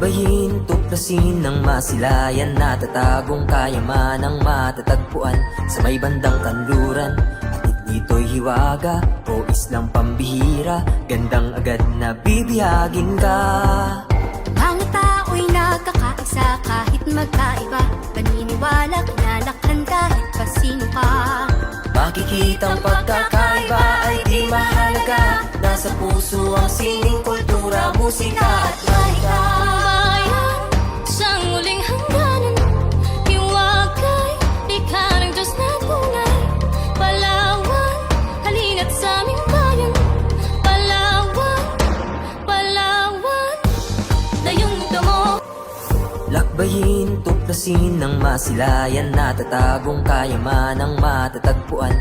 Lakbayin, tuklasin ng masilayan, natatagong kayamanang matatagpuan sa may bandang kanluran. Atid nito'y hiwaga o islang pambihira, gandang agad na bibiyagin ka. Mga tao'y nagkakaisa kahit magkaiba, paniniwala kinalakhan kahit pa sino ka. Makikitang pagkakaiba ay di mahalaga, nasa puso ang sining kultura, musika at mahika. Bayan, siyang muling hangganan, hiwagay, likha ng Diyos na tunay. Palawan, halina't sa aming bayan. Palawan, Palawan, dayong mundo mo. Lakbayin, tuklasin ng masilayan, natatagong kayamanang matatagpuan